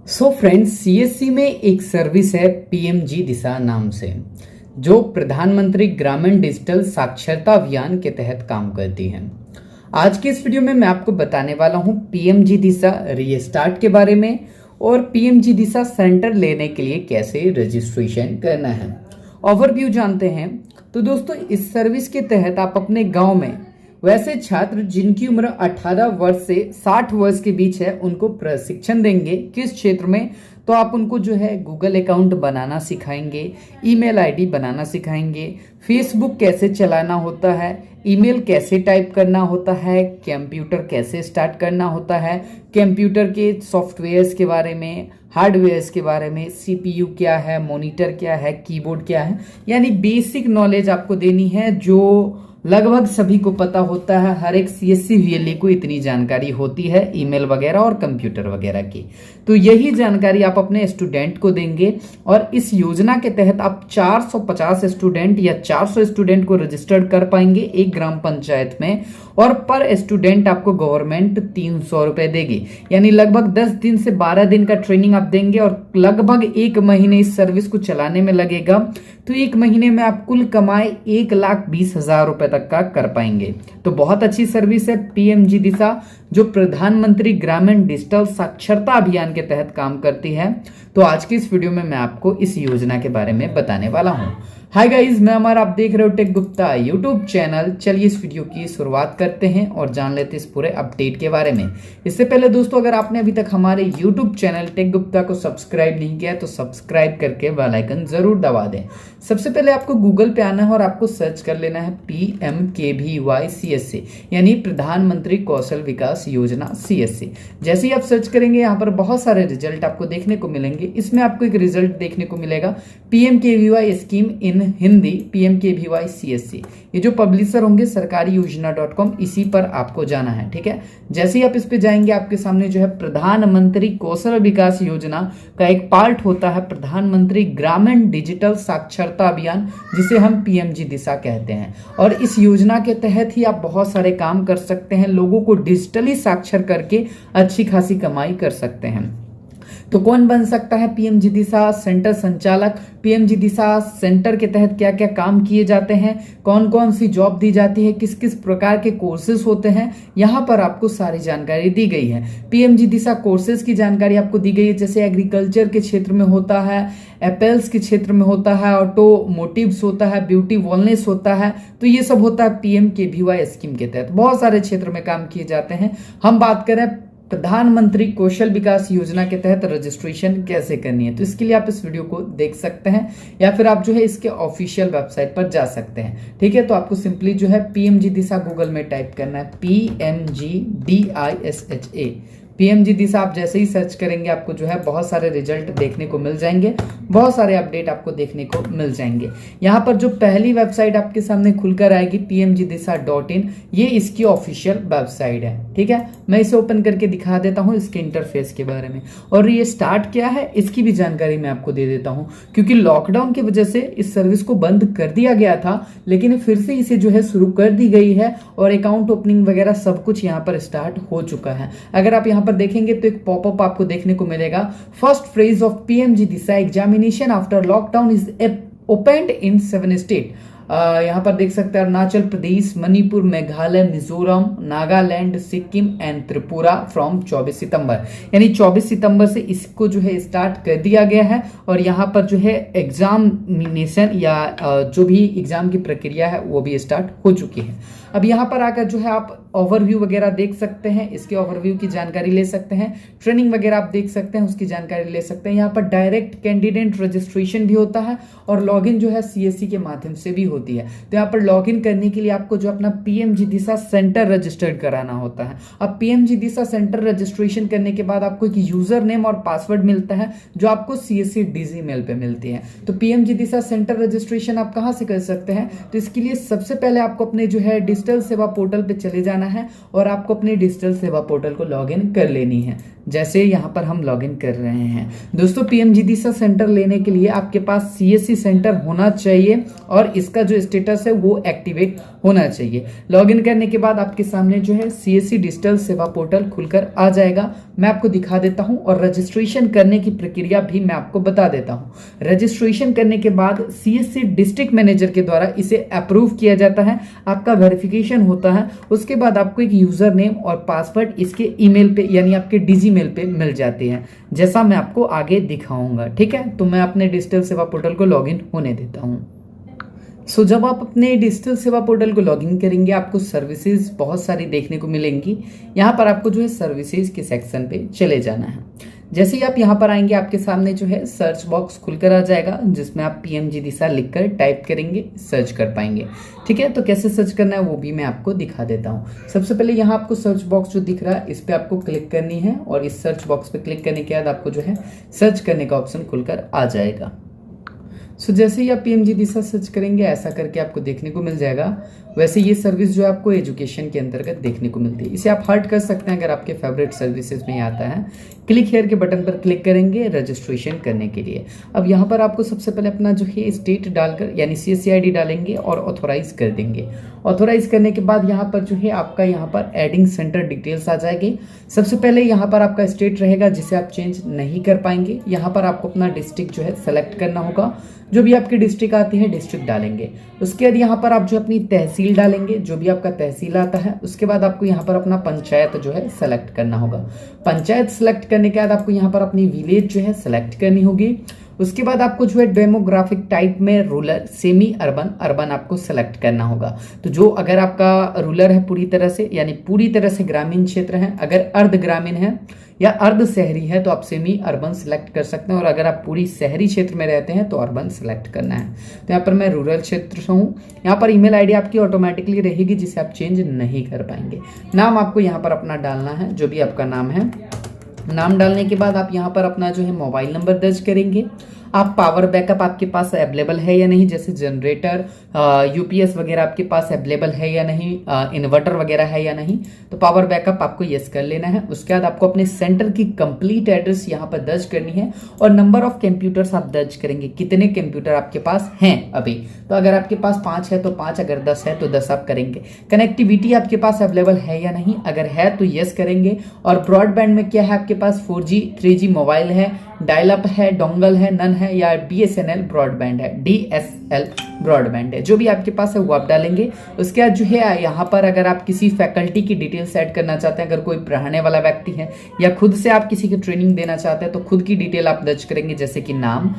Friends, CSC में एक service है पीएमजी दिशा नाम से, जो प्रधानमंत्री ग्रामीण डिजिटल साक्षरता अभियान के तहत काम करती है। आज की इस वीडियो में मैं आपको बताने वाला हूं पीएमजी दिशा रीस्टार्ट के बारे में और पीएमजी दिशा सेंटर लेने के लिए कैसे रजिस्ट्रेशन करना है। ओवरव्यू जानते हैं। तो दोस्तों, इस सर्विस के तहत आप अपने गांव में वैसे छात्र जिनकी उम्र 18 वर्ष से 60 वर्ष के बीच है उनको प्रशिक्षण देंगे। किस क्षेत्र में? तो आप उनको जो है गूगल अकाउंट बनाना सिखाएंगे, ईमेल आईडी बनाना सिखाएंगे, फेसबुक कैसे चलाना होता है, ईमेल कैसे टाइप करना होता है, कंप्यूटर कैसे स्टार्ट करना होता है, कंप्यूटर के सॉफ्टवेयर्स के बारे में, हार्डवेयर्स के बारे में, सीपीयू क्या है, मॉनिटर क्या है, कीबोर्ड क्या है, यानी बेसिक नॉलेज आपको देनी है जो लगभग सभी को पता होता है। हर एक सीएससी वीएलई को इतनी जानकारी होती है ईमेल वगैरह और कंप्यूटर वगैरह की। तो यही जानकारी आप अपने स्टूडेंट को देंगे और इस योजना के तहत आप 450 स्टूडेंट या 400 स्टूडेंट को रजिस्टर्ड कर पाएंगे एक ग्राम पंचायत में, और पर स्टूडेंट आपको गवर्नमेंट 300 रुपए देगी। यानी लगभग 10 दिन से 12 दिन का ट्रेनिंग आप देंगे और लगभग 1 महीने इस सर्विस को चलाने में लगेगा। तो 1 महीने में आप कुल कमाए 1,20,000 रुपए तक का कर पाएंगे। तो बहुत अच्छी सर्विस है पीएमजी दिशा, जो प्रधानमंत्री ग्रामीण डिजिटल साक्षरता अभियान के तहत काम करती है। तो आज की इस वीडियो में मैं आपको इस योजना के बारे में बताने वाला हूं। हाय गाइस, मैं अमर, आप देख रहे हो टेक गुप्ता यूट्यूब चैनल। चलिए इस वीडियो की शुरुआत करते हैं और जान लेते हैं इस पूरे अपडेट के बारे में। इससे पहले दोस्तों, अगर आपने अभी तक हमारे यूट्यूब चैनल टेक गुप्ता को सब्सक्राइब नहीं किया है तो सब्सक्राइब करके बेल आइकन जरूर दबा दें। सबसे पहले आपको गूगल पे आना है और आपको सर्च कर लेना है PMKVY CSC, यानी प्रधानमंत्री कौशल विकास योजना CSC। जैसे ही आप सर्च करेंगे यहाँ पर बहुत सारे रिजल्ट आपको देखने को मिलेंगे। इसमें आपको एक रिजल्ट देखने को मिलेगा PMKVY scheme in Hindi, PMKVY CSC। ये जो पब्लिशर होंगे सरकारी योजना.com, इसी पर आपको जाना है। ठीक है, जैसे ही आप इस पे जाएंगे आपके सामने जो है प्रधानमंत्री कौशल विकास योजना का एक पार्ट होता है प्रधानमंत्री ग्रामीण डिजिटल साक्षरता अभियान, जिसे हम पीएमजी दिशा कहते हैं। और इस योजना के तहत ही आप बहुत सारे काम कर सकते हैं, लोगों को डिजिटली साक्षर करके अच्छी खासी कमाई कर सकते हैं। तो कौन बन सकता है पीएमजी दिशा सेंटर संचालक? पीएमजी दिशा सेंटर के तहत क्या क्या काम किए जाते हैं, कौन कौन सी जॉब दी जाती है, किस किस प्रकार के कोर्सेज होते हैं, यहाँ पर आपको सारी जानकारी दी गई है। पीएमजी दिशा कोर्सेज की जानकारी आपको दी गई है, जैसे एग्रीकल्चर के क्षेत्र में होता है, एपेल्स के क्षेत्र में होता है, ऑटोमोटिव्स होता है, ब्यूटी वेलनेस होता है। तो ये सब होता है PMKVY स्कीम के तहत। बहुत सारे क्षेत्र में काम किए जाते हैं। हम बात करें प्रधानमंत्री कौशल विकास योजना के तहत रजिस्ट्रेशन कैसे करनी है, तो इसके लिए आप इस वीडियो को देख सकते हैं या फिर आप जो है इसके ऑफिशियल वेबसाइट पर जा सकते हैं। ठीक है, तो आपको सिंपली जो है पीएमजी दिशा गूगल में टाइप करना है, PMGDISHA। पीएमजी दिशा आप जैसे ही सर्च करेंगे आपको जो है बहुत सारे रिजल्ट देखने को मिल जाएंगे, बहुत सारे अपडेट आपको देखने को मिल जाएंगे। यहाँ पर जो पहली वेबसाइट आपके सामने खुलकर आएगी PMGDisha.in, ये इसकी ऑफिशियल वेबसाइट है। ठीक है, मैं इसे ओपन करके दिखा देता हूँ इसके इंटरफेस के बारे में, और ये स्टार्ट क्या है इसकी भी जानकारी मैं आपको दे देता हूँ। क्योंकि लॉकडाउन की वजह से इस सर्विस को बंद कर दिया गया था, लेकिन फिर से इसे जो है शुरू कर दी गई है और अकाउंट ओपनिंग वगैरह सब कुछ यहाँ पर स्टार्ट हो चुका है। अगर आप यहाँ पर देखेंगे तो एक पॉपअप आपको देखने को मिलेगा, first phase of PMG Disha examination after lockdown is opened in 7 state. यहाँ पर देख सकते हैं अरुणाचल प्रदेश, मणिपुर, मेघालय, मिजोरम, नागालैंड, सिक्किम एंड त्रिपुरा फ्रॉम 24 सितंबर। यानी 24 सितंबर से इसको जो है स्टार्ट कर दिया गया है और यहाँ पर जो है एग्जामिनेशन या जो भी एग्जाम की प्रक्रिया है वो भी स्टार्ट हो चुकी है। अब यहाँ पर आकर जो है आप ओवरव्यू वगैरह देख सकते हैं, इसके ओवरव्यू की जानकारी ले सकते हैं, ट्रेनिंग वगैरह आप देख सकते हैं, उसकी जानकारी ले सकते हैं। यहाँ पर डायरेक्ट कैंडिडेट रजिस्ट्रेशन भी होता है और लॉगिन जो है सीएससी के माध्यम से भी होती है। तो यहाँ पर लॉगिन करने के लिए आपको जो अपना पीएमजी दिशा सेंटर रजिस्टर्ड कराना होता है। अब पीएमजी दिशा सेंटर रजिस्ट्रेशन करने के बाद आपको एक यूजर नेम और पासवर्ड मिलता है जो आपको सीएससी डीजी मेल पे मिलती है। तो पीएमजी दिशा सेंटर रजिस्ट्रेशन आप कहाँ से कर सकते हैं? तो इसके लिए सबसे पहले आपको अपने जो है डिजिटल सेवा पोर्टल पे चले जाना है और आपको अपने डिजिटल सेवा पोर्टल को लॉगिन कर लेनी है। जैसे यहाँ पर हम लॉगिन कर रहे हैं। दोस्तों, पीएमजी दिशा सेंटर लेने के लिए आपके पास सीएससी सेंटर होना चाहिए और इसका जो स्टेटस है वो एक्टिवेट होना चाहिए। लॉगिन करने के बाद आपके सामने जो है सीएससी डिजिटल सेवा पोर्टल खुलकर आ जाएगा। मैं आपको दिखा देता हूं और रजिस्ट्रेशन करने की प्रक्रिया भी मैं आपको बता देता हूं। रजिस्ट्रेशन करने के बाद सीएससी डिस्ट्रिक्ट मैनेजर के द्वारा इसे अप्रूव किया जाता है, आपका वेरिफिकेशन होता है, उसके बाद आपको एक यूजर नेम और पासवर्ड इसके ईमेल पे यानी आपके डिजी मेल पे मिल जाते हैं, जैसा मैं आपको आगे दिखाऊंगा। ठीक है, तो मैं अपने डिजिटल सेवा पोर्टल को लॉगिन होने देता हूं। जब आप अपने डिजिटल सेवा पोर्टल को लॉगिन करेंगे आपको सर्विसेज बहुत सारी देखने को मिलेंगी। यहाँ पर आपको जो है सर्विसेज के सेक्शन पे चले जाना है। जैसे ही आप यहाँ पर आएंगे आपके सामने जो है सर्च बॉक्स खुलकर आ जाएगा, जिसमें आप पीएमजी दिशा लिखकर टाइप करेंगे, सर्च कर पाएंगे। ठीक है, तो कैसे सर्च करना है वो भी मैं आपको दिखा देता हूँ। सबसे पहले यहाँ आपको सर्च बॉक्स जो दिख रहा है इस पर आपको क्लिक करनी है और इस सर्च बॉक्स पे क्लिक करने के बाद आपको जो है सर्च करने का ऑप्शन खुलकर आ जाएगा। जैसे ही आप पीएमजी दिशा सर्च करेंगे ऐसा करके आपको देखने को मिल जाएगा। वैसे ये सर्विस जो है आपको एजुकेशन के अंतर्गत देखने को मिलती है, इसे आप हर्ट कर सकते हैं अगर आपके फेवरेट सर्विसेज में आता है। क्लिक हियर के बटन पर क्लिक करेंगे रजिस्ट्रेशन करने के लिए। अब यहाँ पर आपको सबसे पहले अपना जो है स्टेट डालकर यानी सीएससी आईडी डालेंगे और ऑथोराइज कर देंगे। ऑथोराइज करने के बाद यहाँ पर जो है आपका यहाँ पर एडिंग सेंटर डिटेल्स आ जाएगी। सबसे पहले यहाँ पर आपका स्टेट रहेगा जिसे आप चेंज नहीं कर पाएंगे। यहाँ पर आपको अपना डिस्ट्रिक्ट जो है सेलेक्ट करना होगा, जो भी आपकी डिस्ट्रिक्ट आती है डिस्ट्रिक्ट डालेंगे। उसके बाद यहाँ पर आप जो अपनी तहसील डालेंगे, जो भी आपका तहसील आता है। उसके बाद आपको यहाँ पर अपना पंचायत जो है सेलेक्ट करना होगा। पंचायत सेलेक्ट करने के बाद आपको यहाँ पर अपनी विलेज जो है सेलेक्ट करनी होगी। उसके बाद आपको जो है डेमोग्राफिक टाइप में रूरल, सेमी अर्बन, अर्बन आपको सेलेक्ट करना होगा। तो जो अगर आपका रूरल है पूरी तरह से यानी पूरी तरह से ग्रामीण क्षेत्र है, अगर अर्ध ग्रामीण है या अर्ध शहरी है तो आप सेमी अर्बन सेलेक्ट कर सकते हैं, और अगर आप पूरी शहरी क्षेत्र में रहते हैं तो अर्बन सेलेक्ट करना है। तो यहाँ पर मैं रूरल क्षेत्र से हूँ। यहाँ पर ईमेल आईडी आपकी ऑटोमेटिकली रहेगी जिसे आप चेंज नहीं कर पाएंगे। नाम आपको यहाँ पर अपना डालना है, जो भी आपका नाम है। नाम डालने के बाद आप यहाँ पर अपना जो है मोबाइल नंबर दर्ज करेंगे। आप पावर बैकअप आपके पास अवेलेबल है या नहीं, जैसे जनरेटर, यूपीएस वगैरह आपके पास अवेलेबल है या नहीं, इन्वर्टर वगैरह है या नहीं, तो पावर बैकअप आपको यस कर लेना है। उसके बाद आपको अपने सेंटर की कंप्लीट एड्रेस यहाँ पर दर्ज करनी है और नंबर ऑफ कंप्यूटर्स आप दर्ज करेंगे, कितने कंप्यूटर आपके पास हैं अभी। तो अगर आपके पास 5 है तो 5, अगर 10 है तो 10 आप करेंगे। कनेक्टिविटी आपके पास अवेलेबल है या नहीं, अगर है तो यस करेंगे। और ब्रॉडबैंड में क्या है आपके पास 4G 3G मोबाइल है, डायल अप है, डोंगल है, नन है, या बीएसएनएल ब्रॉडबैंड है, डीएसएल ब्रॉडबैंड है, जो भी आपके पास है वो आप डालेंगे। उसके बाद जो है यहाँ पर अगर आप किसी फैकल्टी की डिटेल्स ऐड करना चाहते हैं, अगर कोई पढ़ाने वाला व्यक्ति है या खुद से आप किसी की ट्रेनिंग देना चाहते हैं तो खुद की डिटेल आप दर्ज करेंगे, जैसे कि नाम,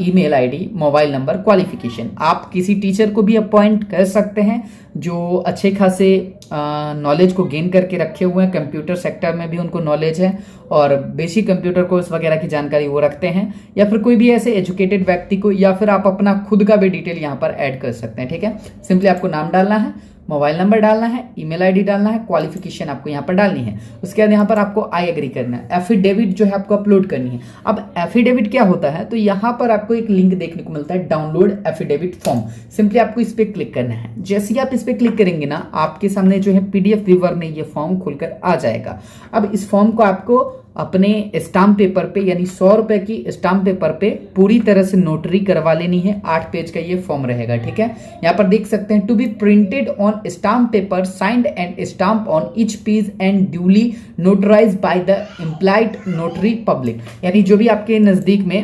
email ID, mobile number, qualification. आप किसी टीचर को भी अपॉइंट कर सकते हैं जो अच्छे खासे नॉलेज को गेन करके रखे हुए हैं, कंप्यूटर सेक्टर में भी उनको नॉलेज है और बेसिक कंप्यूटर कोर्स वगैरह की जानकारी वो रखते हैं, या फिर कोई भी ऐसे एजुकेटेड व्यक्ति को, या फिर आप अपना खुद का भी डिटेल यहाँ पर ऐड कर सकते हैं। ठीक है, सिंपली आपको नाम डालना है, मोबाइल नंबर डालना है, ईमेल आईडी डालना है, क्वालिफिकेशन आपको यहाँ पर डालनी है। उसके बाद यहाँ पर आपको आई एग्री करना है, एफिडेविट जो है आपको अपलोड करनी है। अब एफिडेविट क्या होता है, तो यहाँ पर आपको एक लिंक देखने को मिलता है, डाउनलोड एफिडेविट फॉर्म। सिंपली आपको इस पर क्लिक करना है। जैसे ही आप इस पर क्लिक करेंगे ना, आपके सामने जो है पीडीएफ व्यूअर में ये फॉर्म खुलकर आ जाएगा। अब इस फॉर्म को आपको अपने स्टाम्प पेपर पे यानी 100 रुपए की स्टाम्प पेपर पे पूरी तरह से नोटरी करवा लेनी है। 8 पेज का ये फॉर्म रहेगा। ठीक है, यहाँ पर देख सकते हैं, to be printed on stamp paper, signed and stamp on each page and duly notarise by the implied notary public. यानी जो भी आपके नजदीक में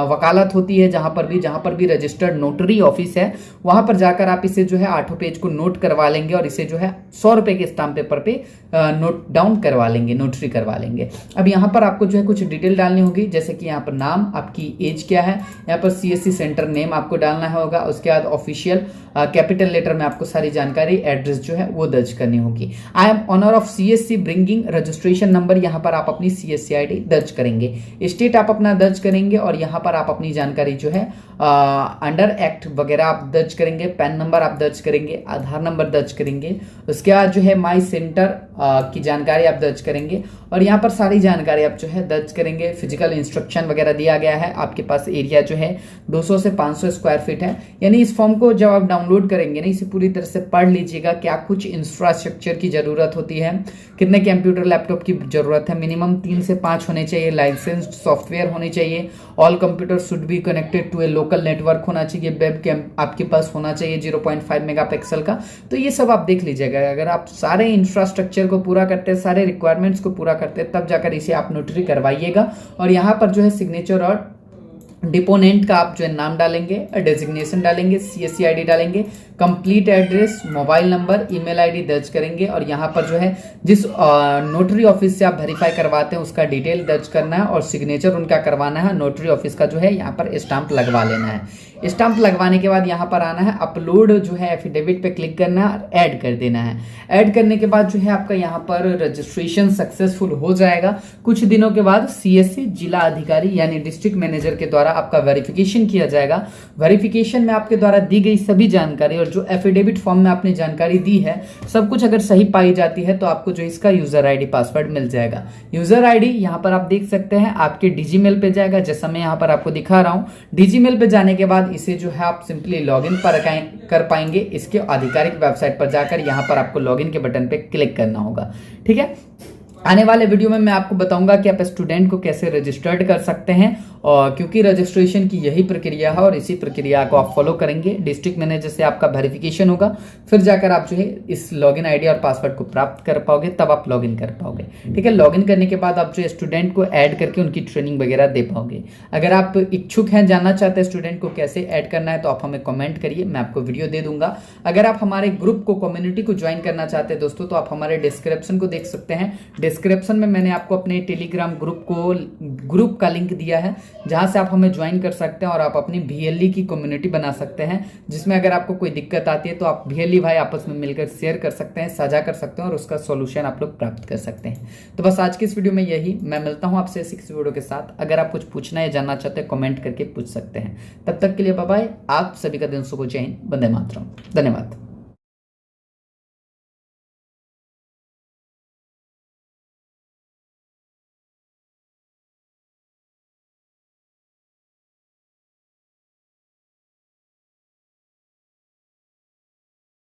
वकालत होती है, जहां पर भी रजिस्टर्ड नोटरी ऑफिस है, वहां पर जाकर आप इसे जो है 8 पेज को नोट करवा लेंगे और इसे जो है 100 रुपए के स्टाम्प पेपर पे नोट डाउन करवा लेंगे, नोटरी करवा लेंगे। अब यहाँ पर आपको जो है कुछ डिटेल डालनी होगी, जैसे कि यहाँ पर नाम, आपकी एज क्या है, यहाँ पर सीएससी सेंटर नेम आपको डालना होगा। उसके बाद ऑफिशियल कैपिटल लेटर में आपको सारी जानकारी, एड्रेस जो है वो दर्ज करनी होगी। I am owner of CSC bringing registration number, यहाँ पर आप अपनी सीएससी आईडी दर्ज करेंगे। स्टेट आप अपना दर्ज करेंगे और यहाँ पर आप अपनी जानकारी जो है अंडर एक्ट वगैरह आप दर्ज करेंगे। पैन नंबर आप दर्ज करेंगे, आधार नंबर दर्ज करेंगे। उसके बाद जो है माई सेंटर की जानकारी आप दर्ज करेंगे और यहाँ पर सारी जानकारी आप जो है दर्ज करेंगे। फिजिकल इंस्ट्रक्शन वगैरह दिया गया है। आपके पास एरिया जो है 200 से 500 स्क्वायर फीट है। यानी इस फॉर्म को जब आप डाउनलोड करेंगे ना, इसे पूरी तरह से पढ़ लीजिएगा। क्या कुछ इंफ्रास्ट्रक्चर की जरूरत होती है, कितने कंप्यूटर लैपटॉप की जरूरत है, मिनिमम 3 से 5 होने चाहिए, लाइसेंस्ड सॉफ्टवेयर होने चाहिए, all computer should be connected to a local network होना चाहिए, वेब कैम आपके पास होना चाहिए 0.5 मेगापिक्सल का। तो ये सब आप देख लीजिएगा। अगर आप सारे इंफ्रास्ट्रक्चर को पूरा करते हैं, सारे रिक्वायरमेंट्स को पूरा करते हैं, तब जाकर इसे आप नोटरी करवाइएगा। और यहाँ पर जो है सिग्नेचर और डिपोनेंट का आप जो है नाम डालेंगे, डेजिग्नेशन डालेंगे, CSC ID डालेंगे, complete address, mobile number, email ID दर्ज करेंगे। और यहाँ पर जो है जिस नोटरी ऑफिस से आप वेरीफाई करवाते हैं उसका डिटेल दर्ज करना है और सिग्नेचर उनका करवाना है। नोटरी ऑफिस का जो है यहाँ पर स्टाम्प लगवा लेना है। स्टाम्प लगवाने के बाद यहाँ पर आना है, अपलोड जो है एफिडेविट पे क्लिक करना है और ऐड कर देना है। ऐड करने के बाद जो है आपका यहाँ पर रजिस्ट्रेशन सक्सेसफुल हो जाएगा। कुछ दिनों के बाद CSC जिला अधिकारी यानी डिस्ट्रिक्ट मैनेजर के द्वारा आपका वेरिफिकेशन किया जाएगा। वेरिफिकेशन में आपके द्वारा दी गई सभी जानकारी और जो एफिडेविट फॉर्म में आपने जानकारी दी है सब कुछ अगर सही पाई जाती है तो आपको जो इसका यूजर ID पासवर्ड मिल जाएगा। यूजर ID यहाँ पर आप देख सकते हैं आपके डिजीमेल पे जाएगा, जैसा मैं यहाँ पर आपको दिखा रहा हूँ। डिजीमेल पे जाने के बाद इसे जो है आप सिंपली लॉगिन पर कर पाएंगे। इसके आधिकारिक वेबसाइट पर जाकर यहाँ पर आपको लॉगिन के बटन पे क्लिक करना होगा। ठीक है, आने वाले वीडियो में मैं आपको बताऊंगा कि आप स्टूडेंट को कैसे रजिस्टर्ड कर सकते हैं, और क्योंकि रजिस्ट्रेशन की यही प्रक्रिया है और इसी प्रक्रिया को आप फॉलो करेंगे। डिस्ट्रिक्ट मैनेजर से आपका वेरिफिकेशन होगा, फिर जाकर आप जो है इस लॉगिन ID और पासवर्ड को प्राप्त कर पाओगे, तब आप लॉगिन कर पाओगे। ठीक है, लॉगिन करने के बाद आप जो स्टूडेंट को ऐड करके उनकी ट्रेनिंग वगैरह दे पाओगे। अगर आप इच्छुक हैं, जानना चाहते हैं स्टूडेंट को कैसे ऐड करना है, तो आप हमें कमेंट करिए, मैं आपको वीडियो दे दूंगा। अगर आप हमारे ग्रुप को, कम्युनिटी को ज्वाइन करना चाहते हैं दोस्तों, तो आप हमारे डिस्क्रिप्शन को देख सकते हैं। डिस्क्रिप्शन में मैंने आपको अपने टेलीग्राम ग्रुप का लिंक दिया है, जहां से आप हमें ज्वाइन कर सकते हैं और आप अपनी VLE की कम्युनिटी बना सकते हैं, जिसमें अगर आपको कोई दिक्कत आती है तो आप VLE भाई आपस में मिलकर शेयर कर सकते हैं, साझा कर सकते हैं और उसका सॉल्यूशन आप लोग प्राप्त कर सकते हैं। तो बस आज की इस वीडियो में यही, मैं मिलता हूं आपसे इस वीडियो के साथ। अगर आप कुछ पूछना या जानना चाहते हैं कमेंट करके पूछ सकते हैं। तब तक के लिए बाय बाय। आप सभी का दिन शुभ हो। जय हिंद, वंदे मातरम। धन्यवाद।